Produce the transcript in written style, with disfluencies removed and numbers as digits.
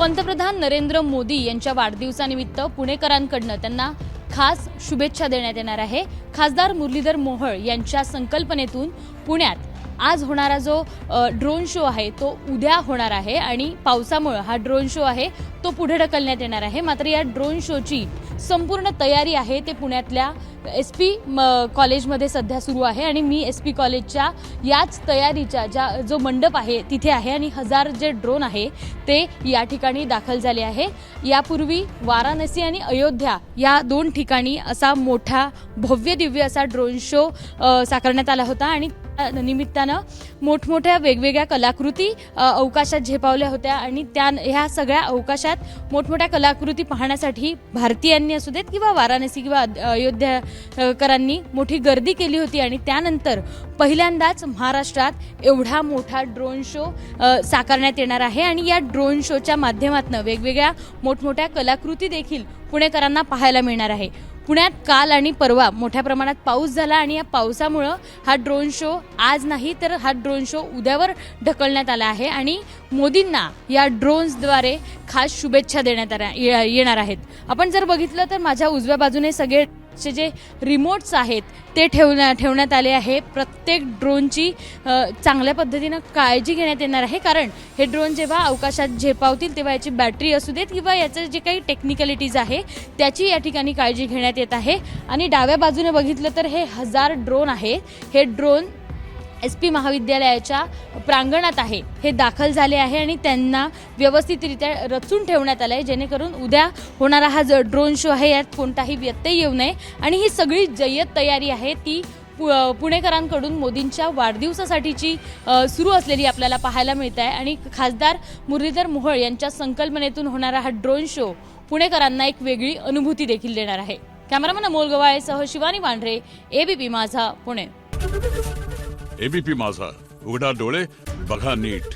पंतप्रधान नरेंद्र मोदी यांच्या वाढदिवसानिमित्त पुणेकरांकडून त्यांना खास शुभेच्छा देण्यात येणार आहे। खासदार मुरलीधर मोहोळ यांच्या संकल्पनेतून पुण्यात आज होणारा जो ड्रोन शो आहे तो उद्या होणार आहे आणि पावसामुळे हा ड्रोन शो आहे तो पुढे ढकलण्यात येणार आहे। मात्र या ड्रोन शोची संपूर्ण तयारी आहे ते पुण्यातल्या एसपी कॉलेजमध्ये सध्या सुरू आहे आणि मी एसपी कॉलेजच्या याच तयारीच्या जो मंडप आहे तिथे आहे आणि 1000 जे ड्रोन आहे ते या ठिकाणी दाखल झाले आहे। यापूर्वी वाराणसी आणि अयोध्या या दोन ठिकाणी असा मोठा भव्य दिव्य असा ड्रोन शो साकारण्यात आला होता आणि निमित्तानं मोठमोठ्या वेगवेगळ्या कलाकृती अवकाशात झेपावल्या होत्या आणि ह्या सगळ्या अवकाशात मोठमोठ्या कलाकृती पाहण्यासाठी भारतीयांनी असू देत किंवा वाराणसी किंवा अयोध्याकरांनी मोठी गर्दी केली होती आणि त्यानंतर पहिल्यांदाच महाराष्ट्रात एवढा मोठा ड्रोन शो साकारण्यात येणार आहे आणि या ड्रोन शोच्या माध्यमातून वेगवेगळ्या मोठमोठ्या कलाकृती देखील पुणेकरांना पाहायला मिळणार आहे। पुण्यात काल आणि परवा मोठ्या प्रमाणात पाऊस झाला आणि या पावसामुळे हा ड्रोन शो आज नाही तर हा ड्रोन शो उद्यावर ढकलण्यात आला आहे आणि मोदींना या ड्रोन्सद्वारे खास शुभेच्छा देण्यात येणार आहेत। आपण जर बघितलं तर माझ्या उजव्या बाजूने सगळे जे रिमोट्स आहेत ते ठेवण्यात आले आहे। प्रत्येक ड्रोनची चांगल्या पद्धतीने काळजी घेण्यात येणार आहे कारण हे ड्रोन जेव्हा अवकाशात झेपावतील तेव्हा याची बॅटरी असू देत किंवा याचं जे काही टेक्निकलिटीज आहे त्याची या ठिकाणी काळजी घेण्यात येत आहे। आणि डाव्या बाजूने बघितलं तर हे 1000 ड्रोन आहे। हे ड्रोन एसपी महाविद्यालयाच्या प्रांगणात आहे हे दाखल झाले आहे आणि त्यांना व्यवस्थितरित्या रचून ठेवण्यात आलं आहे जेणेकरून उद्या होणारा हा जो ड्रोन शो आहे यात कोणताही व्यत्यय येऊ नये आणि ही सगळी जय्यत तयारी आहे ती पुणेकरांकडून मोदींच्या वाढदिवसासाठीची सुरू असलेली आपल्याला पाहायला मिळत आहे आणि खासदार मुरलीधर मोहोळ यांच्या संकल्पनेतून होणारा हा ड्रोन शो पुणेकरांना एक वेगळी अनुभूती देखील देणार आहे। कॅमेरामन अमोल गवाळेसह शिवानी वांढरे, एबीपी माझा, पुणे। एबीपी माझा, उघडा डोळे बघा नीट।